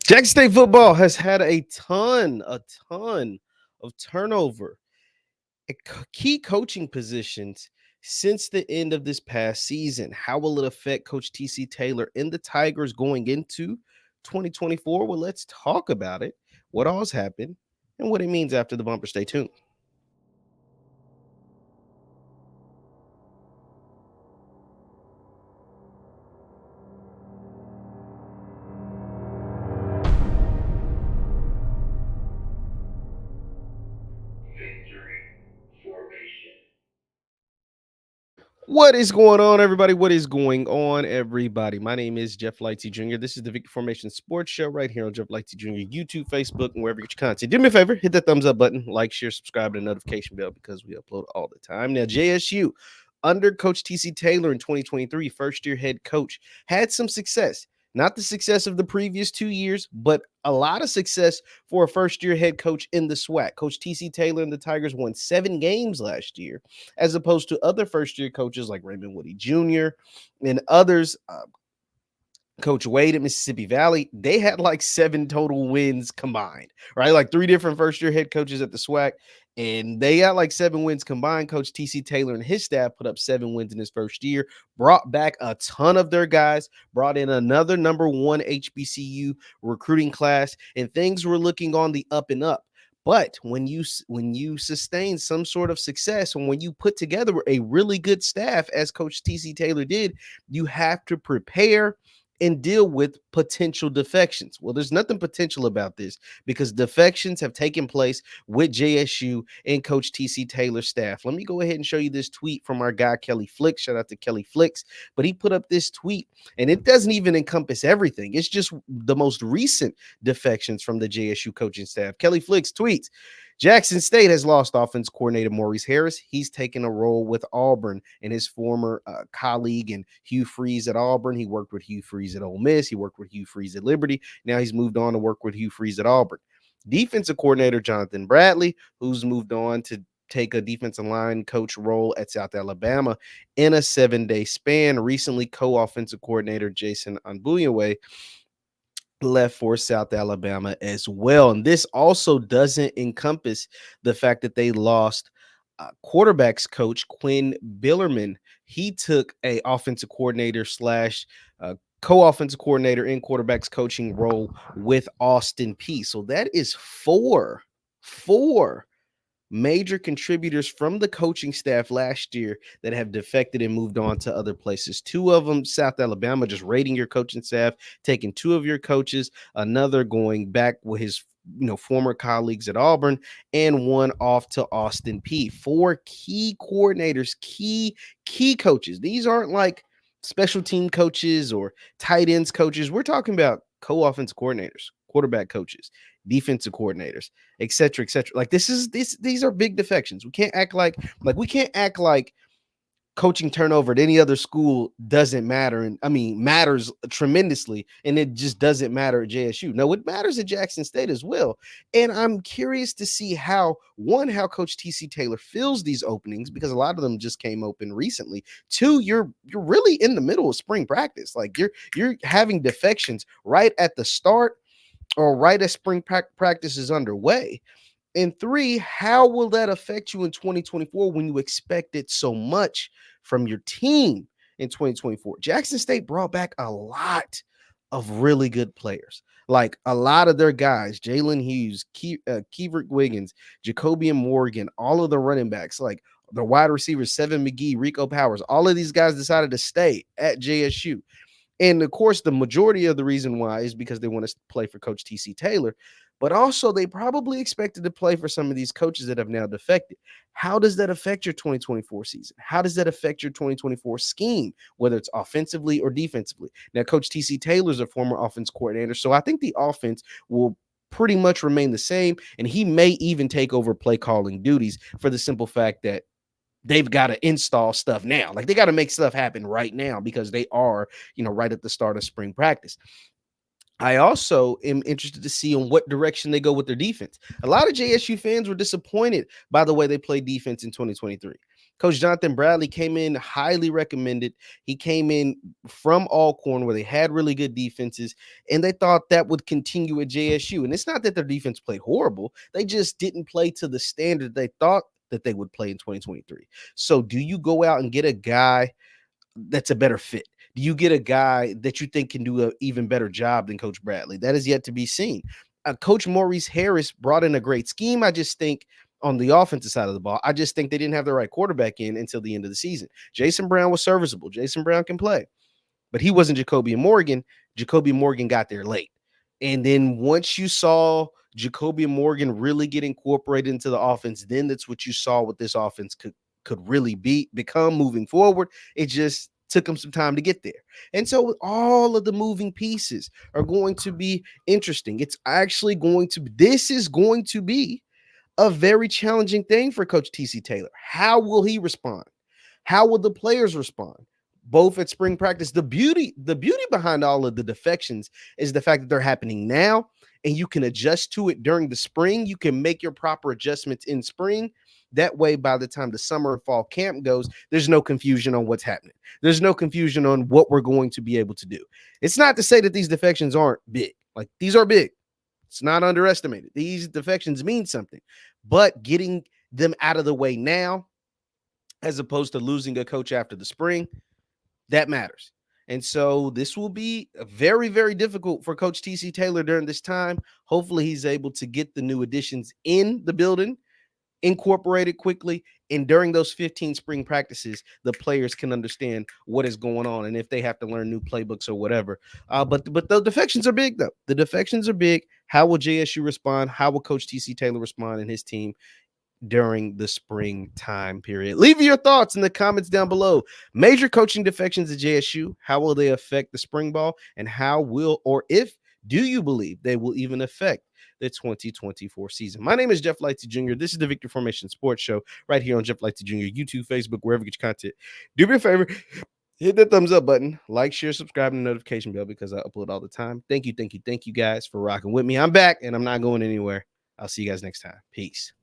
Jackson State football has had a ton of turnover at key coaching positions since the end of this past season. How will it affect Coach TC Taylor and the Tigers going into 2024? Well, let's talk about it, what all's happened, and what it means after the bumper. Stay tuned. What is going on, everybody? What is going on, everybody? My name is JeffLightsyJr. This is the Victory Formation Sports Show right here on JeffLightsyJr. YouTube, Facebook, and wherever you get your content. Do me a favor, hit that thumbs up button, like, share, subscribe, and the notification bell because we upload all the time. Now, JSU, under Coach TC Taylor in 2023, first-year head coach, had some success. Not the success of the previous 2 years, but a lot of success for a first-year head coach in the SWAC. Coach TC Taylor and the Tigers won 7 games last year, as opposed to other first-year coaches like Raymond Woody Jr. and others. Coach Wade at Mississippi Valley, they had like 7 total wins combined, right? Like 3 different first-year head coaches at the SWAC, and they got like 7 wins combined. Coach TC Taylor and his staff put up 7 wins in his first year, brought back a ton of their guys, brought in another number 1 HBCU recruiting class, and things were looking on the up and up. But when you sustain some sort of success, and when you put together a really good staff, as Coach TC Taylor did, you have to prepare and deal with potential defections. Well, there's nothing potential about this because defections have taken place with JSU and Coach TC Taylor's staff. Let me go ahead and show you this tweet from our guy, Kelly Flicks. Shout out to Kelly Flicks. But he put up this tweet, and it doesn't even encompass everything. It's just the most recent defections from the JSU coaching staff. Kelly Flicks tweets, Jackson State has lost offense coordinator Maurice Harris. He's taken a role with Auburn and his former colleague and Hugh Freeze at Auburn. He worked with Hugh Freeze at Ole Miss. He worked with Hugh Freeze at Liberty. Now he's moved on to work with Hugh Freeze at Auburn. Defensive coordinator Jonathan Bradley, who's moved on to take a defensive line coach role at South Alabama in a 7-day span. Recently, co-offensive coordinator Jason Anbuyewe left for South Alabama as well. And this also doesn't encompass the fact that they lost quarterbacks coach Quinn Billerman. He took a offensive coordinator slash co-offensive coordinator in quarterbacks coaching role with Austin Peay. So that is four major contributors from the coaching staff last year that have defected and moved on to other places. 2 of them, South Alabama, just raiding your coaching staff, taking 2 of your coaches, another going back with his former colleagues at Auburn, and 1 off to Austin Peay. 4 key coordinators, key coaches. These aren't like special team coaches or tight ends coaches. We're talking about co-offensive coordinators, quarterback coaches, defensive coordinators, etc., etc. Like these are big defections. We can't act like coaching turnover at any other school doesn't matter, and I mean matters tremendously, and it just doesn't matter at JSU. No, it matters at Jackson State as well. And I'm curious to see how Coach TC Taylor fills these openings, because a lot of them just came open recently. 2, you're really in the middle of spring practice. Like you're having defections right at the start or right as spring practice is underway. And 3, how will that affect you in 2024 when you expect it so much from your team in 2024? Jackson State brought back a lot of really good players. Like a lot of their guys, Jalen Hughes, Keevert Wiggins, Jacobian Morgan, all of the running backs, like the wide receivers, Seven McGee, Rico Powers, all of these guys decided to stay at JSU. And of course, the majority of the reason why is because they want to play for Coach TC Taylor, but also they probably expected to play for some of these coaches that have now defected. How does that affect your 2024 season? How does that affect your 2024 scheme, whether it's offensively or defensively? Now, Coach TC Taylor is a former offense coordinator, so I think the offense will pretty much remain the same, and he may even take over play calling duties for the simple fact that they've got to install stuff now. Like they got to make stuff happen right now because they are, right at the start of spring practice. I also am interested to see on what direction they go with their defense. A lot of JSU fans were disappointed by the way they played defense in 2023. Coach Jonathan Bradley came in highly recommended. He came in from Alcorn, where they had really good defenses, and they thought that would continue at JSU. And it's not that their defense played horrible, they just didn't play to the standard they thought that they would play in 2023. So, do you go out and get a guy that's a better fit? Do you get a guy that you think can do an even better job than Coach Bradley? That is yet to be seen. Coach Maurice Harris brought in a great scheme. I just think on the offensive side of the ball, I just think they didn't have the right quarterback in until the end of the season. Jason Brown was serviceable. Jason Brown can play, but he wasn't Jacoby Morgan. Jacoby Morgan got there late. And then once you saw Jacoby Morgan really get incorporated into the offense, then that's what you saw what this offense could really become moving forward. It just took them some time to get there. And so all of the moving pieces are going to be interesting. It's actually this is going to be a very challenging thing for Coach TC Taylor. How will he respond? How will the players respond? Both at spring practice. The beauty behind all of the defections is the fact that they're happening now, and you can adjust to it during the spring. You can make your proper adjustments in spring. That way, by the time the summer and fall camp goes, there's no confusion on what's happening. There's no confusion on what we're going to be able to do. It's not to say that these defections aren't big. Like, these are big. It's not underestimated. These defections mean something, but getting them out of the way now, as opposed to losing a coach after the spring, that matters. And so this will be very, very difficult for Coach TC Taylor during this time. Hopefully he's able to get the new additions in the building incorporated quickly. And during those 15 spring practices, the players can understand what is going on and if they have to learn new playbooks or whatever. But the defections are big, though. The defections are big. How will JSU respond? How will Coach TC Taylor respond and his team during the spring time period? Leave your thoughts in the comments down below. Major coaching defections at JSU. How will they affect the spring ball? And how will, or if, do you believe they will even affect the 2024 season? My name is Jeff Lightsy Jr. This is the Victory Formation Sports Show right here on Jeff Lightsy Jr. YouTube, Facebook, wherever you get your content. Do me a favor, hit that thumbs up button, like, share, subscribe, and the notification bell, because I upload all the time. Thank you guys for rocking with me. I'm back and I'm not going anywhere. I'll see you guys next time. Peace.